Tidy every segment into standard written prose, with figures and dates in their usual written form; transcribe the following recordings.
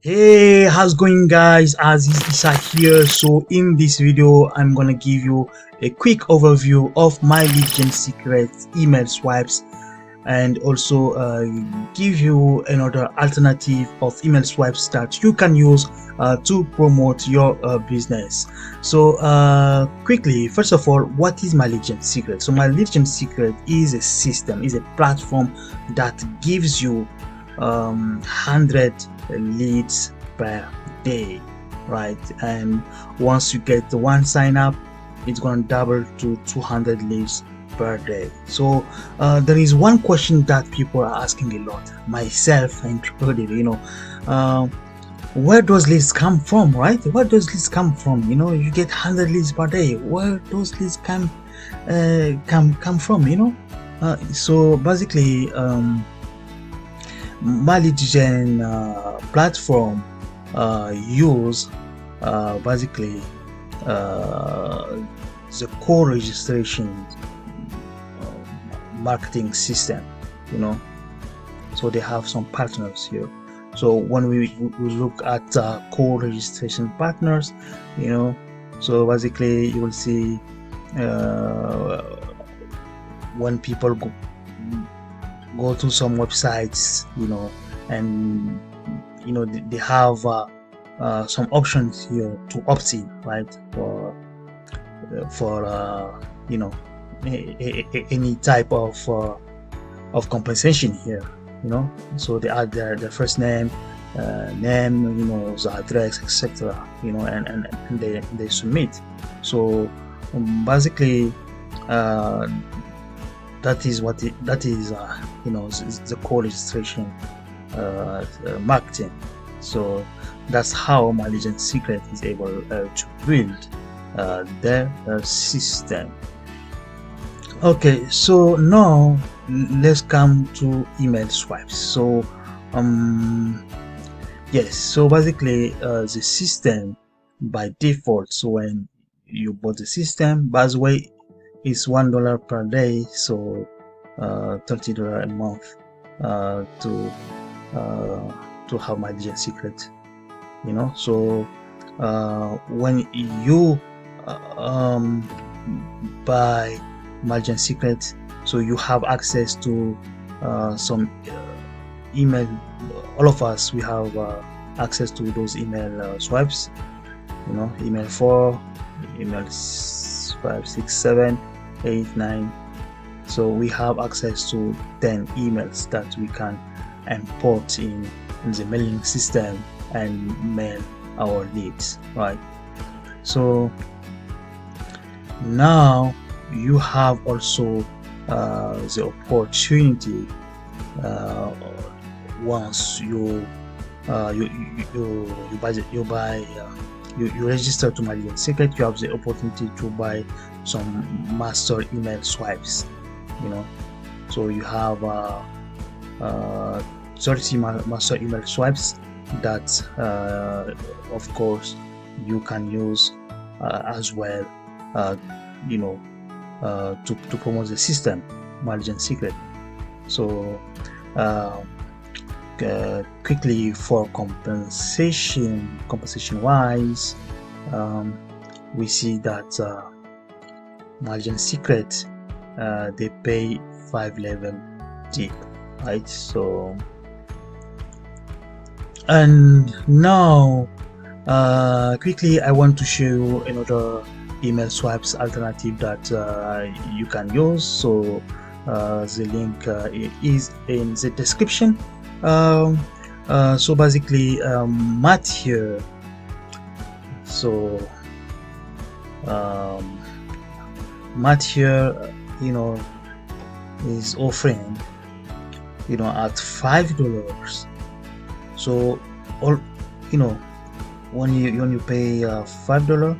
Hey, how's going guys? Aziz Isa here. So in this video I'm gonna give you a quick overview of MyLeadGenSecret email swipes, and also give you another alternative of email swipes that you can use to promote your business. So quickly, first of all, what is MyLeadGenSecret? So MyLeadGenSecret is a system, is a platform that gives you 100 leads per day, right? And once you get one sign up, it's going to double to 200 leads per day. So there is one question that people are asking a lot, myself included, where does leads come from, right? Where does leads come from? You get 100 leads per day, where those leads come from? So basically, MyLeadGen platform use basically the core registration marketing system, so they have some partners here. So when we look at core registration partners, so basically you will see when people go to some websites, and they have some options here to opt in, right, for any type of compensation here, so they add their first name, the address, etc., and they submit. So basically that is the core registration marketing. So that's how MyLeadGenSecret is able to build their system. Okay, so now let's come to email swipes. So yes, so basically the system by default, so when you bought the system, by the way, it's $1 per day, so $30 a month to have MyLeadGenSecret. So when you buy MyLeadGenSecret, so you have access to some email. All of us, we have access to those email swipes, email 4, email 5, 6, 7, 8, 9. So we have access to 10 emails that we can import in the mailing system and mail our leads, right? So now you have also the opportunity, once you register to MyLeadGenSecret, you have the opportunity to buy some master email swipes, so you have 30 master email swipes that of course you can use as well, to promote the system MyLeadGenSecret. So quickly, for compensation wise, we see that MyLeadGenSecret they pay 5 level deep, right? So, and now quickly I want to show you another email swipes alternative that you can use. So the link is in the description. So basically Matt here, so Matt here is offering at $5. So all when you pay $5,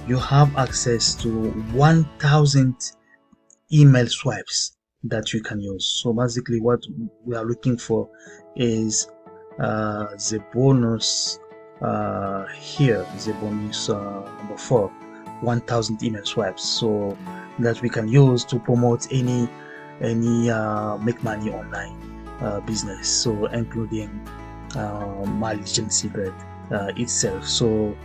you have access to 1,000 email swipes that you can use. So basically what we are looking for is the bonus here, the bonus number 4, 1,000 email swipes, so that we can use to promote any make money online business, so including MyLeadGenSecret itself. So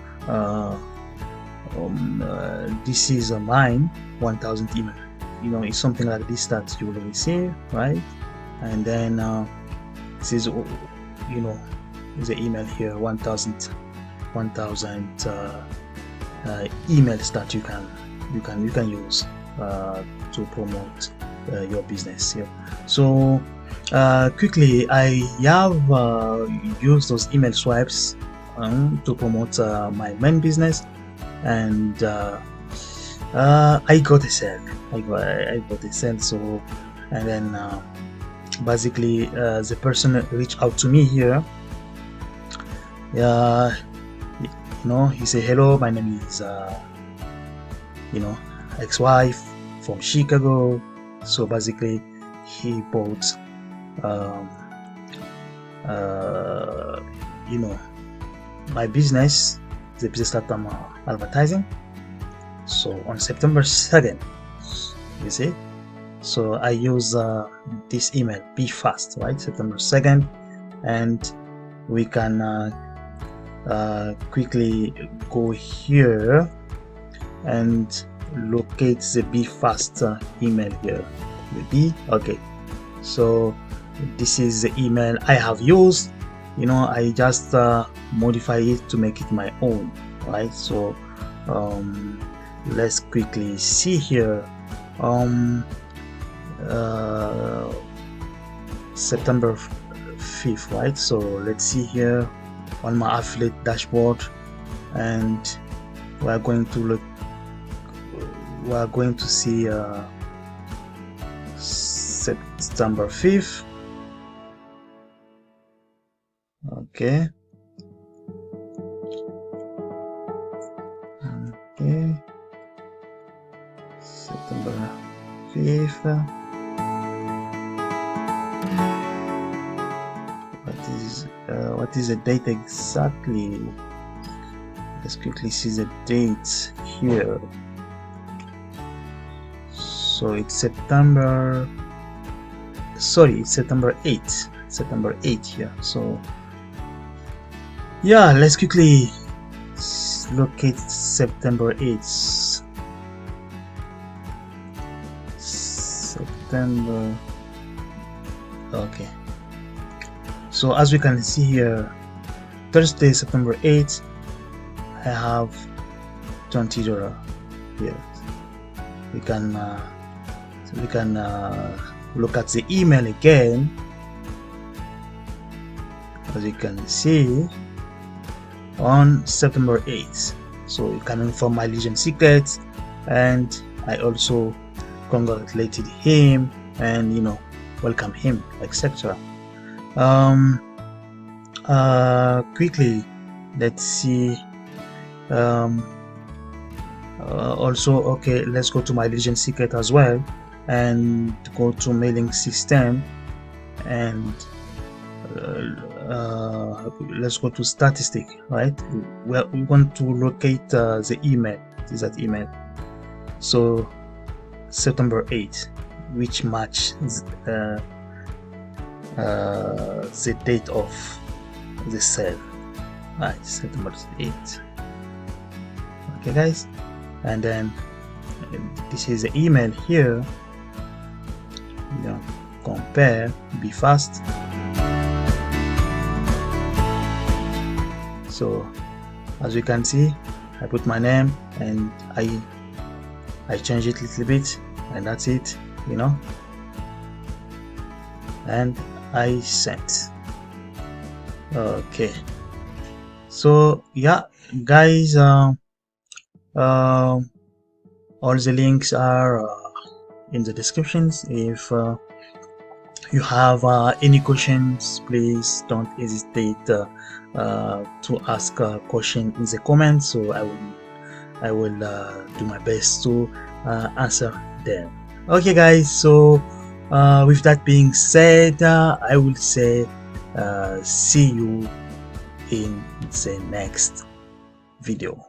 this is mine 1000 email. It's something like this that you will receive, right? And then this is the email here, 1000 emails that you can use to promote your business here. So quickly, I have used those email swipes to promote my main business, and I got a sale. I got a sale. So, and then basically the person reached out to me here. He said, hello, my name is ex-wife from Chicago. So basically he bought my business, the business that I'm advertising. So on September 2nd, you see, so I use this email, be fast, right? September 2nd, and we can quickly go here and locate the be fast email here. Okay, so this is the email I have used. I just modify it to make it my own, right? So let's quickly see here. September 5th, right? So let's see here on my affiliate dashboard, and we are going to see September 5th. Okay. September 5th. What is the date exactly? Let's quickly see the date here. So it's September 8th. September 8th here. So yeah, let's quickly locate September 8th. September. Okay. So as we can see here, Thursday, September 8th, I have $20 here. We can look at the email again. As you can see, on September 8th, so it coming from MyLeadGenSecret, and I also congratulated him and welcome him, etc. Quickly, let's see. Also, okay, let's go to MyLeadGenSecret as well, and go to mailing system, and let's go to statistic, right? We want to locate the email. Is that email? So September 8th, which matches the date of the sale, right? September 8th. Okay guys, and then this is the email here. Compare, be fast. So as you can see, I put my name and I change it a little bit, and that's it, and I sent. Okay, so yeah guys, all the links are in the descriptions. If you have any questions, please don't hesitate to ask a question in the comments, so I will do my best to answer them. Okay guys, so with that being said, I will say see you in the next video.